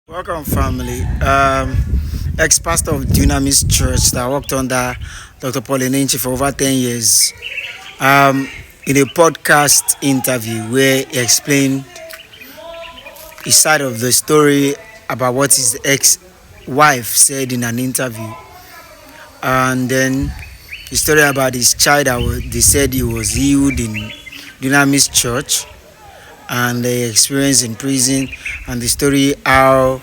Welcome, family. Ex-pastor of Dunamis Church that worked under Dr. Paul Enenche for over 10 years. In a podcast interview where he explained his side of the story about what his ex-wife said in an interview, and then the story about his child that they said he was healed in Dunamis Church, and the experience in prison, and the story how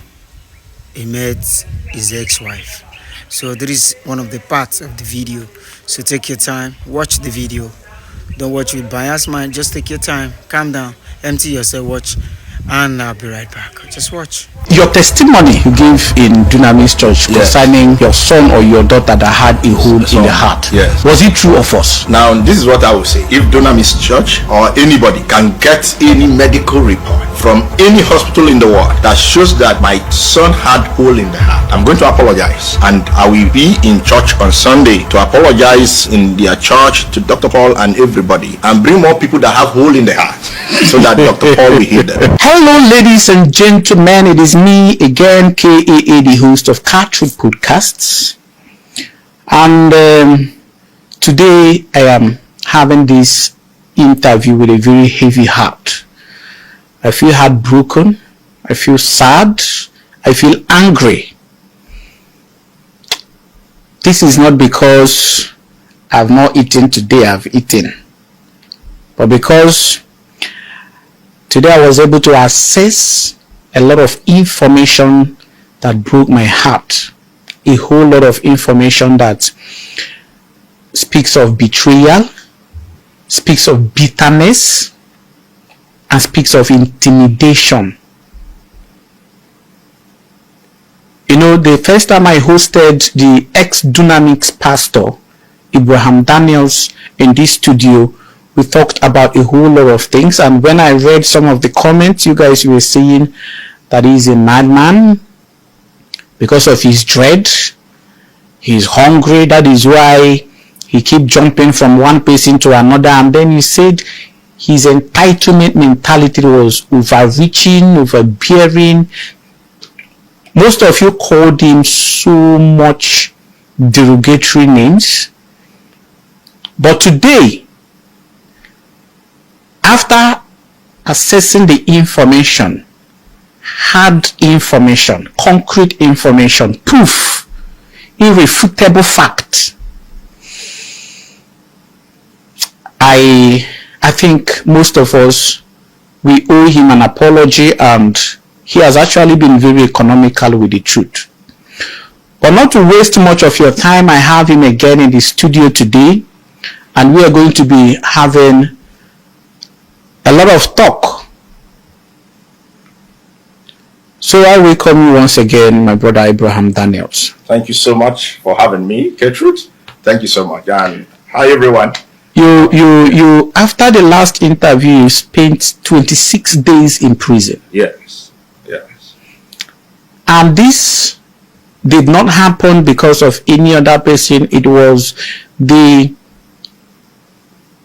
he met his ex-wife. So this is one of the parts of the video. So take your time, watch the video. Don't watch with bias mind, just take your time, calm down, empty yourself, watch, and I'll be right back. Just watch. Your testimony you gave in Dunamis Church concerning your son or your daughter that had a hole in the heart. Yes. Was it true or false? Now, this is what I will say. If Dunamis Church or anybody can get any medical report from any hospital in the world that shows that my son had hole in the heart, I'm going to apologize. And I will be in church on Sunday to apologize in their church to Dr. Paul and everybody, and bring more people that have hole in the heart so that Dr. Paul will heal them. Hello, ladies and gentlemen. It is me again, KAA, the host of Cartridge Podcasts. And today I am having this interview with a very heavy heart. I feel heartbroken. I feel sad. I feel angry. This is not because I've not eaten today, I've eaten. But because today I was able to access a lot of information that broke my heart. A whole lot of information that speaks of betrayal, speaks of bitterness, and speaks of intimidation. You know, the first time I hosted the ex-Dunamics pastor, Abraham Daniels, in this studio, we talked about a whole lot of things. And when I read some of the comments, you guys were saying that he's a madman because of his dread. He's hungry. That is why he keep jumping from one person to another. And then you said his entitlement mentality was overreaching, overbearing. Most of you called him so much derogatory names. But today, after assessing the information, hard information, concrete information, proof, irrefutable fact, I think most of us, we owe him an apology, and he has actually been very economical with the truth. But not to waste much of your time, I have him again in the studio today, and we are going to be having a lot of talk. So I welcome you once again, my brother Abraham Daniels. Thank you so much for having me, Gertrude. Thank you so much. And hi, everyone. You after the last interview, you spent 26 days in prison. Yes. And this did not happen because of any other person. It was the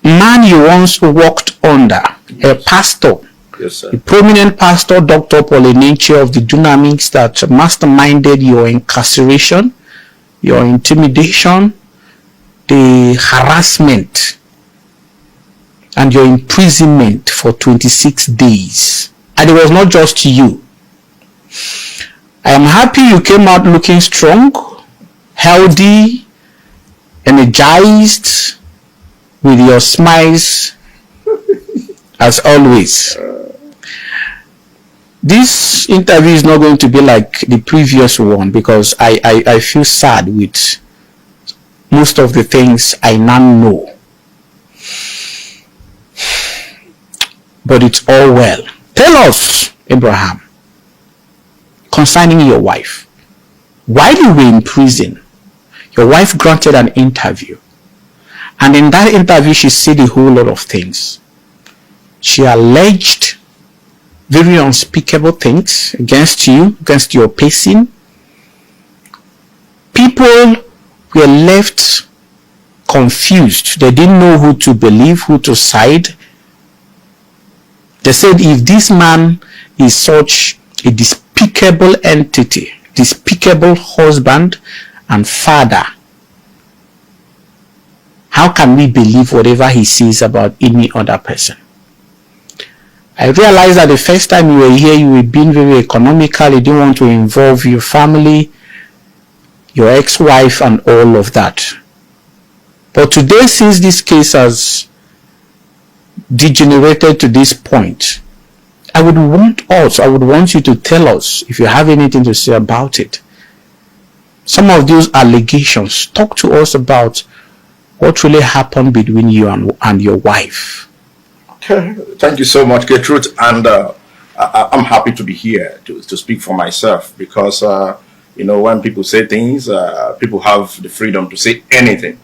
man you once worked under, a pastor. Yes, sir. A prominent pastor, Dr. Paul Enenche of the Dunamics, that masterminded your incarceration, your intimidation, the harassment, and your imprisonment for 26 days. And it was not just you. I am happy you came out looking strong, healthy, energized, with your smiles as always. This interview is not going to be like the previous one because I feel sad with most of the things I now know. But it's all well. Tell us, Abraham, concerning your wife. While you were in prison, your wife granted an interview. And in that interview, she said a whole lot of things. She alleged very unspeakable things against you, against your person. People were left confused. They didn't know who to believe, who to side. They said if this man is such a despicable entity, despicable husband and father, how can we believe whatever he says about any other person? I realized that the first time you were here, you were being very economical. You didn't want to involve your family, your ex-wife, and all of that. But today, since this case has degenerated to this point, I would want you to tell us, if you have anything to say about it, some of those allegations. Talk to us about what really happened between you and your wife. Okay. Thank you so much, Gertrude. And I'm happy to be here to speak for myself because, when people say things, people have the freedom to say anything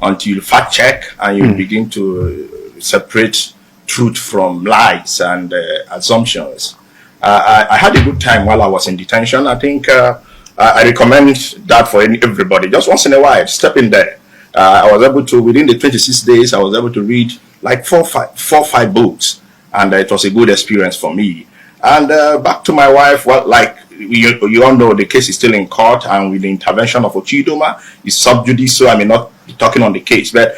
until you fact check and you begin to separate truth from lies and assumptions. I had a good time while I was in detention. I think I recommend that for everybody. Just once in a while, step in there. I was able to, within the 26 days, I was able to read like four or five books, and it was a good experience for me. And back to my wife, well, like you all know, the case is still in court, and with the intervention of Ochidoma, it's sub judice, so I may not be talking on the case. But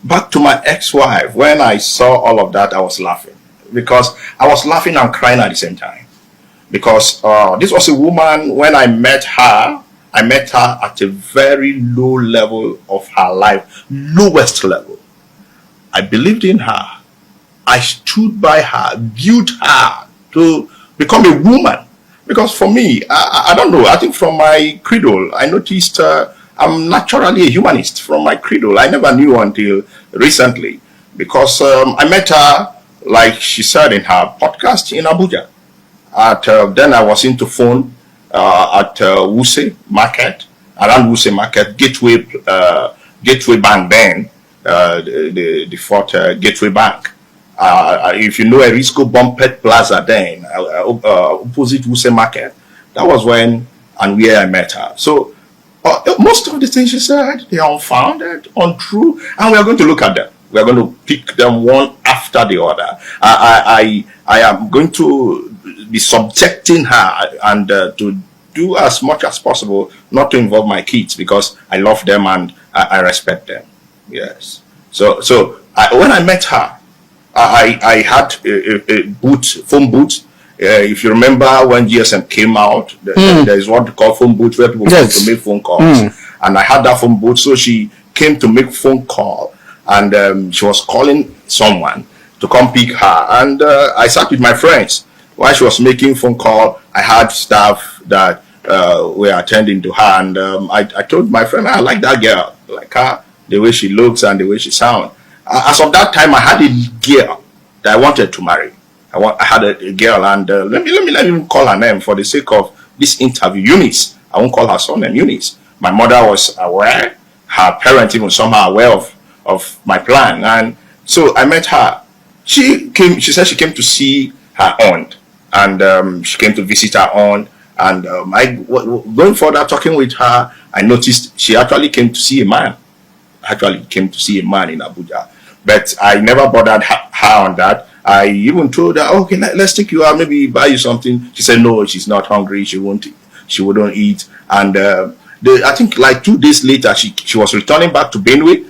back to my ex-wife, when I saw all of that, I was laughing, because I was laughing and crying at the same time. Because this was a woman, when I met her at a very low level of her life, lowest level. I believed in her. I stood by her, built her to become a woman. Because for me, I don't know, I think from my cradle, I noticed I'm naturally a humanist from my cradle. I never knew until recently. Because I met her, like she said in her podcast, in Abuja. Then I was into phone at Wuse Market, around Wuse Market, Gateway Bank then. The fourth Gateway Bank. If you know Erisco Bumpet Plaza then, opposite Wuse Market, that was when and where I met her. So most of the things she said, they are unfounded, untrue, and we are going to look at them. We are going to pick them one after the other. I am going to be subjecting her and to do as much as possible not to involve my kids, because I love them and I respect them. Yes. So when I met her, I had a phone booth. If you remember when GSM came out, there is what we call phone booth where people come to make phone calls. And I had that phone booth, so she came to make phone call, and she was calling someone to come pick her. And I sat with my friends while she was making phone call. I had staff that were attending to her, and I told my friend, I like that girl, like her, the way she looks and the way she sounds. As of that time, I had a girl that I wanted to marry. I had a girl, and let me call her name for the sake of this interview, Eunice. I won't call her surname, Eunice. My mother was aware, her parents even somehow aware of my plan, and so I met her. She said she came to see her aunt, and she came to visit her aunt. And going further, talking with her, I noticed she actually came to see a man. In Abuja, but I never bothered her on that. I even told her, okay, let's take you out, maybe buy you something. She said no, she's not hungry, she wouldn't eat. And I think like 2 days later, she was returning back to Benue.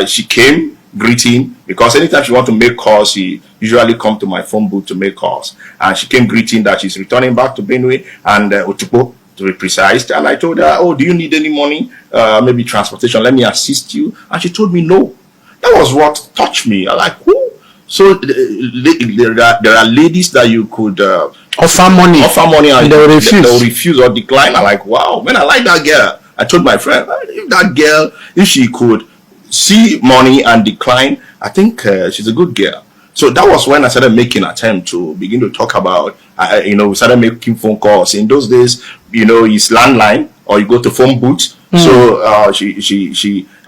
She came greeting, because anytime she want to make calls, she usually come to my phone booth to make calls. And she came greeting that she's returning back to Benue and Otukpo, to be precise. And I told her, oh, do you need any money? Maybe transportation, let me assist you. And she told me no. That was what touched me. I like, who? So there are ladies that you could offer money and they will refuse or decline. I'm like, wow, man, I like that girl. I told my friend, if that girl, if she could see money and decline, I think she's a good girl. So that was when I started making an attempt to begin to talk about, we started making phone calls. In those days, it's landline, or you go to phone booth. So I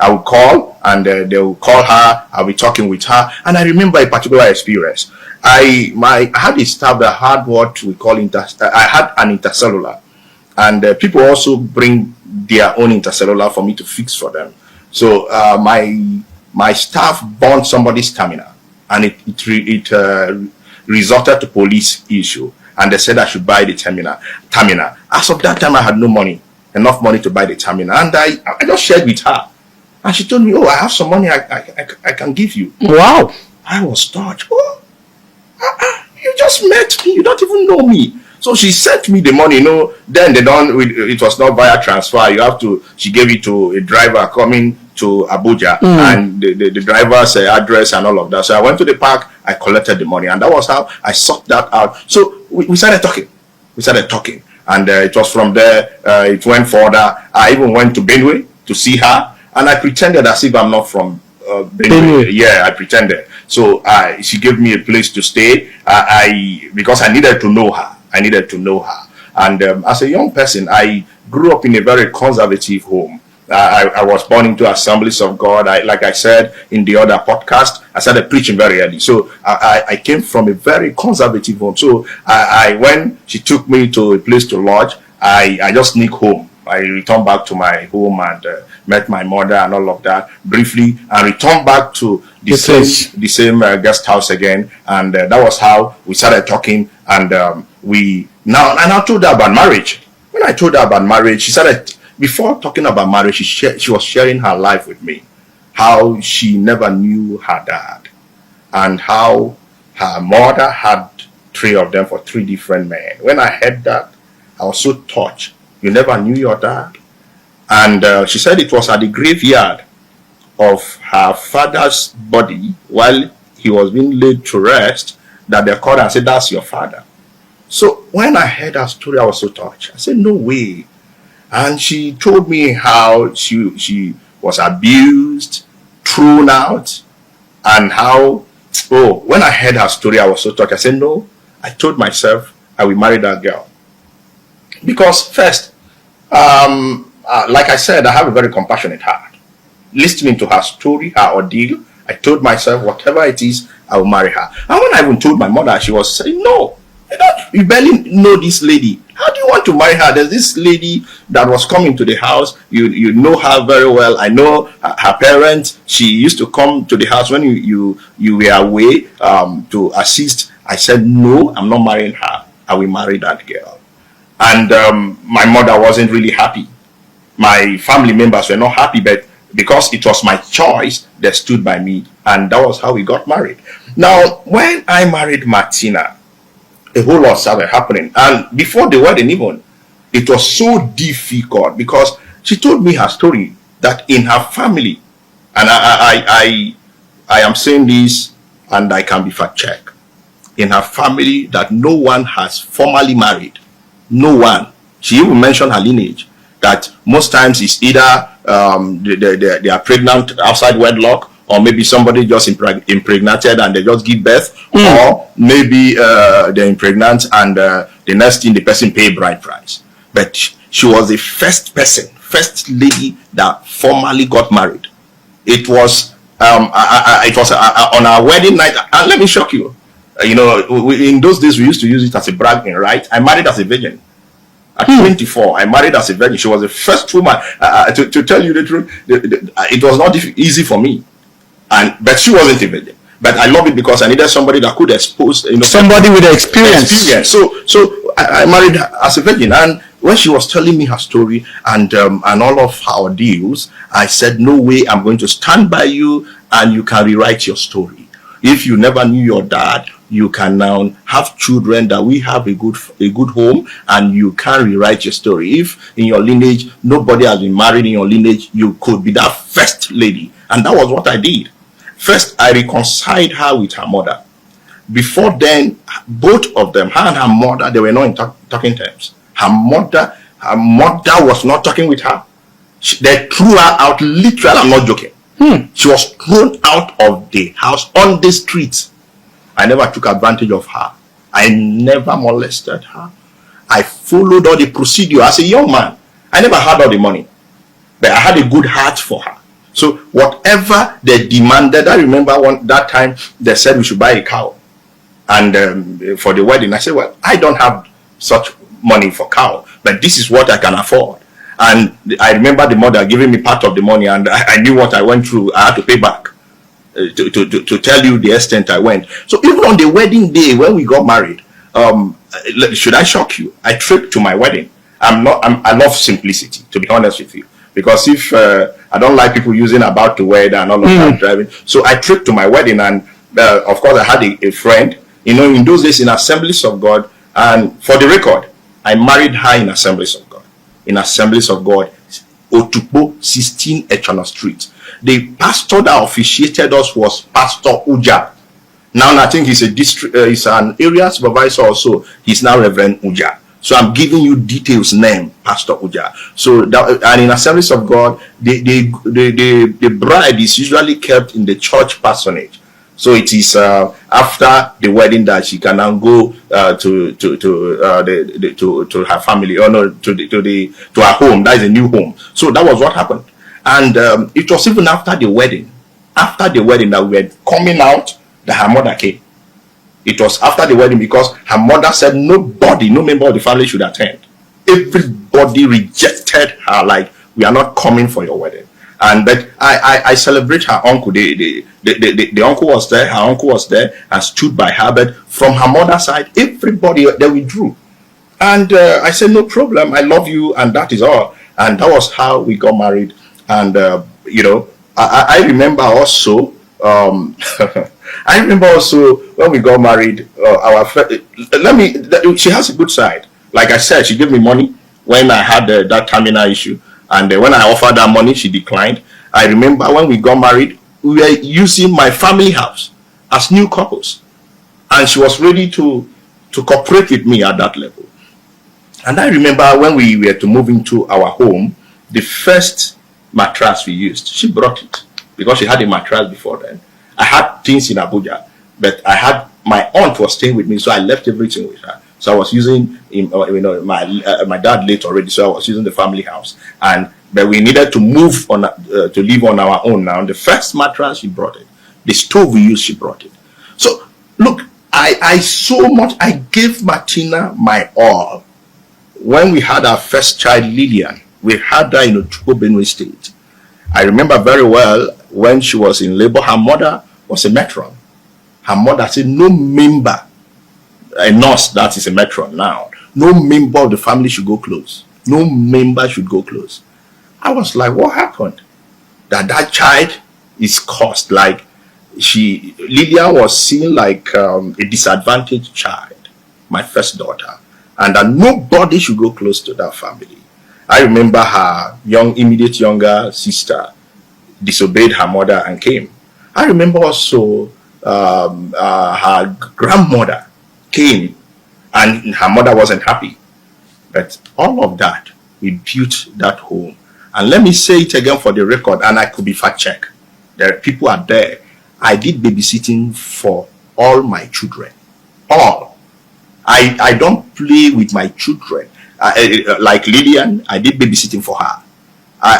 would call, and they will call her. I'll be talking with her. And I remember a particular experience. I had a staff that had what we call I had an intercellular, and people also bring their own intercellular for me to fix for them. So my staff burned somebody's terminal, and it resulted to police issue. and they said I should buy the terminal. As of that time, I had no money, enough money to buy the terminal, and I just shared with her, and she told me, "Oh, I have some money I can give you." Wow. I was touched. Oh, you just met me. You don't even know me. So she sent me the money. Then they don't. It was not via transfer. You have to. She gave it to a driver coming to Abuja, and the driver's address and all of that. So I went to the park. I collected the money, and that was how I sorted that out. So we started talking. And it was from there. It went further. I even went to Benue to see her, and I pretended as if I'm not from Benue. Yeah, I pretended. So she gave me a place to stay. Because I needed to know her. And as a young person, I grew up in a very conservative home. I was born into Assemblies of God. Like I said in the other podcast, I started preaching very early. So I came from a very conservative home. So when she took me to a place to lodge, I just sneaked home. I returned back to my home and met my mother and all of that briefly, and returned back to the same guest house again. And that was how we started talking. And I told her about marriage. When I told her about marriage, she started. Before talking about marriage, she was sharing her life with me, how she never knew her dad, and how her mother had 3 of them for 3 different men. When I heard that, I was so touched. You never knew your dad? And she said it was at the graveyard of her father's body while he was being laid to rest that they called and said, "That's your father." So when I heard her story, I was so touched. I said, "No way." And she told me how she was abused, thrown out, and how, when I heard her story, I was so touched. I said, no, I told myself I will marry that girl. Because first, like I said, I have a very compassionate heart. Listening to her story, her ordeal, I told myself, whatever it is, I will marry her. And when I even told my mother, she was saying, no, you barely know this lady. How do you want to marry her? There's this lady that was coming to the house. You know her very well. I know her parents. She used to come to the house when you were away to assist. I said, no, I'm not marrying her. I will marry that girl. And my mother wasn't really happy. My family members were not happy, but because it was my choice, they stood by me. And that was how we got married. Now, when I married Martina, a whole lot started happening. And before the wedding even, it was so difficult because she told me her story that in her family, and I am saying this and I can be fact checked, in her family that no one has formally married. No one. She even mentioned her lineage, that most times it's either they are pregnant outside wedlock, or maybe somebody just impregnated and they just give birth, or maybe they're impregnant and the next thing the person pay bride price. But she was the first lady that formally got married. It was on our wedding night, and let me shock you. In those days we used to use it as a bragging right. I married as a virgin. At 24, I married as a virgin. She was the first woman. To tell you the truth, it was not easy for me. But she wasn't a virgin. But I love it because I needed somebody that could expose, somebody with experience. So I married her as a virgin, and when she was telling me her story and all of her ordeals, I said, no way, I'm going to stand by you, and you can rewrite your story. If you never knew your dad, you can now have children, that we have a good home, and you can rewrite your story. If in your lineage nobody has been married in your lineage, you could be that first lady. And that was what I did. First, I reconciled her with her mother. Before then, both of them, her and her mother, they were not in talking terms. Her mother was not talking with her. They threw her out, literally, I'm not joking. She was thrown out of the house on the streets. I never took advantage of her. I never molested her. I followed all the procedure as a young man. I never had all the money, but I had a good heart for her. So whatever they demanded, I remember that time they said we should buy a cow, and for the wedding, I said, well, I don't have such money for cow, but this is what I can afford. And I remember the mother giving me part of the money, and I knew what I went through. I had to pay back. To tell you the extent I went. So even on the wedding day when we got married, should I shock you? I tripped to my wedding. I love simplicity, to be honest with you. Because if I don't like people using about to wed and all of that driving. So I tripped to my wedding, and of course I had a friend, in those days in Assemblies of God. And for the record, I married her in Assemblies of God. In Assemblies of God, Otukpo, 16 Echano Street. The pastor that officiated us was Pastor Uja. Now I think he's he's an area supervisor also. He's now Reverend Uja. So I'm giving you details name, Pastor Uja. So and in Assemblies of God, the bride is usually kept in the church parsonage. So it is after the wedding that she can now go to her family, or no, to her home. That is a new home. So that was what happened, and it was even after the wedding. After the wedding that we were coming out, that her mother came. It was after the wedding because her mother said no member of the family should attend. Everybody rejected her, like, we are not coming for your wedding. And but I celebrate her uncle. The uncle was there. Her uncle was there and stood by her. But from her mother's side, everybody they withdrew. And I said, no problem. I love you, and that is all. And that was how we got married. And I remember also. I remember also when we got married. She has a good side. Like I said, she gave me money when I had that terminal issue. And when I offered that money, she declined. I remember when we got married, we were using my family house as new couples. And she was ready to cooperate with me at that level. And I remember when we were to move into our home, the first mattress we used, she brought it. Because she had a mattress before then. I had things in Abuja, but my aunt was staying with me, so I left everything with her. So I was using, my dad late already, so I was using the family house. But we needed to move on to live on our own now. The first mattress, she brought it. The stove we used, she brought it. So look, I gave Martina my all. When we had our first child, Lillian, we had her in Otukpo, Benue State. I remember very well when she was in labor, her mother was a matron. Her mother said, no member, a nurse that is a matron now, no member of the family should go close. No member should go close. I was like, what happened? That child is cursed. Like, Lillian was seen like a disadvantaged child, my first daughter, and that nobody should go close to that family. I remember her immediate younger sister disobeyed her mother and came. I remember also her grandmother came and her mother wasn't happy. But all of that, we built that home. And let me say it again for the record, and I could be fact checked. People are there. I did babysitting for all my children. All. I don't play with my children. Like Lillian, I did babysitting for her.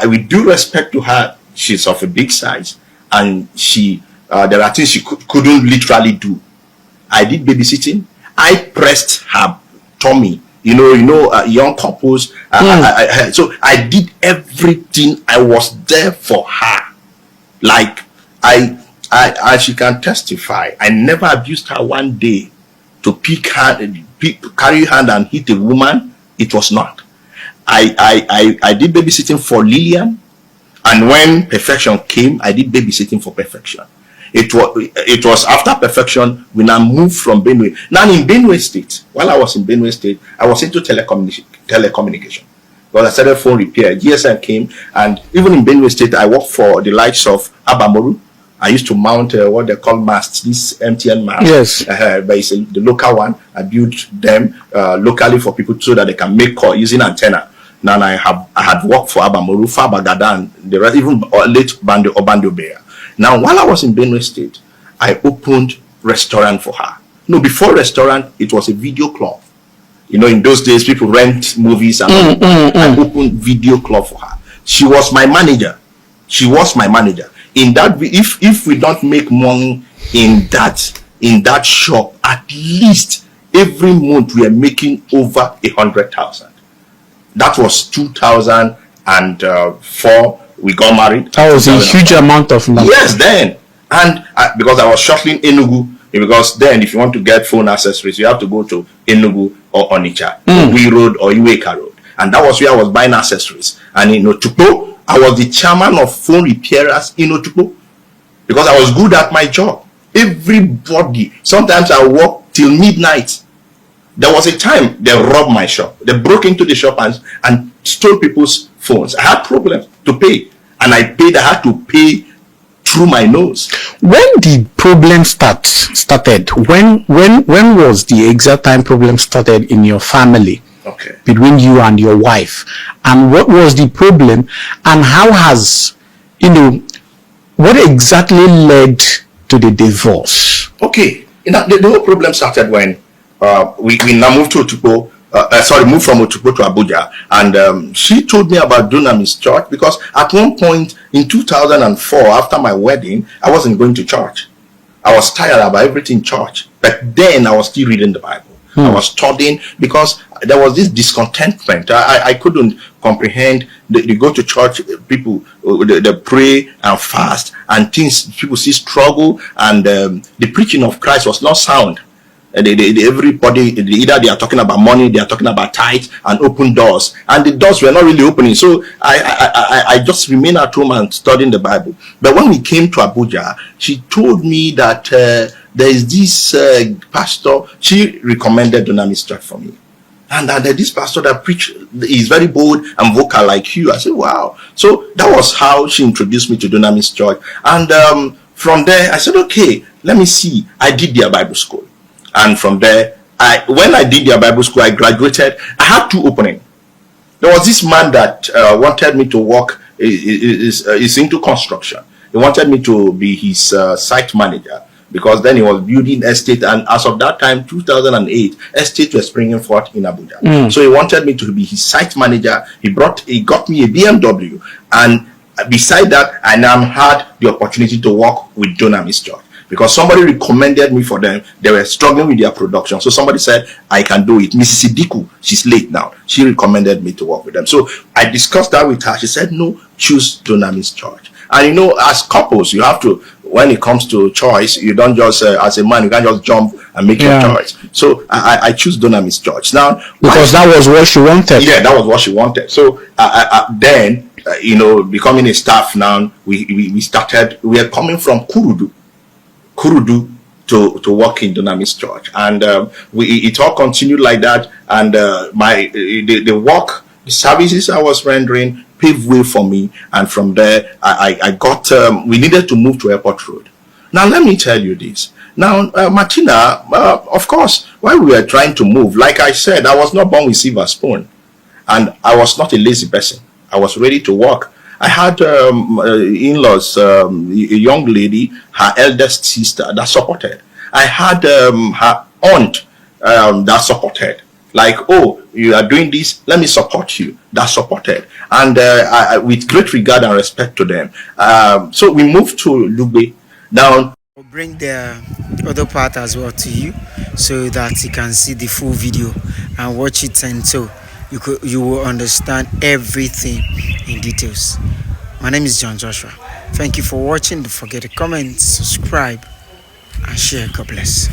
With due respect to her, she's of a big size, and there are things she couldn't literally do. I did babysitting. I pressed her tummy. Young couples. So I did everything. I was there for her. Like as she can testify, I never abused her one day to carry hand and hit a woman. It was not. I did babysitting for Lillian, and when perfection came, I did babysitting for perfection. It was after perfection we now moved from Benue. Now in Benue State, while I was in Benue State, I was into telecommunication. Because I started phone repair. GSM came, and even in Benue State, I worked for the likes of Abamoru. I used to mount what they call masts, this MTN mast. Yes. But it's the local one. I built them locally for people so that they can make call using antenna. Now I had worked for Abamoru, Fabagadan, the rest, even late Obando Bear. Now while I was in Benue State, I opened restaurant for her. No, before restaurant, it was a video club. In those days, people rent movies and I opened video club for her. She was my manager. In that, if we don't make money in that shop, at least every month we are making over 100,000. That was 2004. We got married. That was a huge amount of money. Yes, then, and because I was shuttling Enugu, because then if you want to get phone accessories, you have to go to Enugu or Onitsha, Owi Road or Iweka Road. And that was where I was buying accessories. And in Otukpo, I was the chairman of phone repairers in Otukpo because I was good at my job. Everybody, sometimes I work till midnight. There was a time they robbed my shop. They broke into the shop and stole people's phones. I had problems to pay. And I had to pay through my nose. When the problem started? When was the exact time problem started in your family? Okay. Between you and your wife, and what was the problem, and how has, what exactly led to the divorce? Okay, the whole problem started when we now moved to Otukpo. Moved from Otukpo to Abuja, and she told me about Dunamis Church because at one point in 2004, after my wedding, I wasn't going to church. I was tired about everything church, but then I was still reading the Bible. I was studying because there was this discontentment. I couldn't comprehend. They go to church, people they pray and fast, and things people see struggle, and the preaching of Christ was not sound. Everybody, either they are talking about money, they are talking about tithe and open doors, and the doors were not really opening. So I just remained at home and studying the Bible. But when we came to Abuja, she told me that there is this pastor. She recommended Dunamis Church for me, and this pastor that preach is very bold and vocal like you. I said, wow. So that was how she introduced me to Dunamis Church, and from there I said, okay, let me see. I did their Bible school. And from there, when I did their Bible school, I graduated. I had two openings. There was this man that wanted me to work. He's into construction. He wanted me to be his site manager because then he was building estate. And as of that time, 2008, estate was springing forth in Abuja. So he wanted me to be his site manager. He got me a BMW. And beside that, I now had the opportunity to work with Dunamis Church. Because somebody recommended me for them. They were struggling with their production. So somebody said, I can do it. Mrs. Sidiku, she's late now. She recommended me to work with them. So I discussed that with her. She said, no, choose Dunamis Church. And as couples, you have to, when it comes to choice, you don't just, as a man, you can't just jump and make your choice. So I choose Dunamis Church. Now, because that was what she wanted. Yeah, that was what she wanted. So then, becoming a staff now, we started, we are coming from Kurudu to work in Dunamis Church, and it all continued like that. And the work, the services I was rendering paved way for me, and from there I got we needed to move to Airport Road. Now let me tell you this. Now Martina, of course, while we were trying to move, like I said, I was not born with silver spoon, and I was not a lazy person. I was ready to work. I had in-laws, a young lady, her eldest sister that supported. I had her aunt that supported. Like, oh, you are doing this, let me support you. That supported. And with great regard and respect to them. So we moved to Lugbe. Now, I'll bring the other part as well to you so that you can see the full video and watch it, and so you will understand everything in details. My name is John Joshua. Thank you for watching. Don't forget to comment, subscribe, and share. God bless.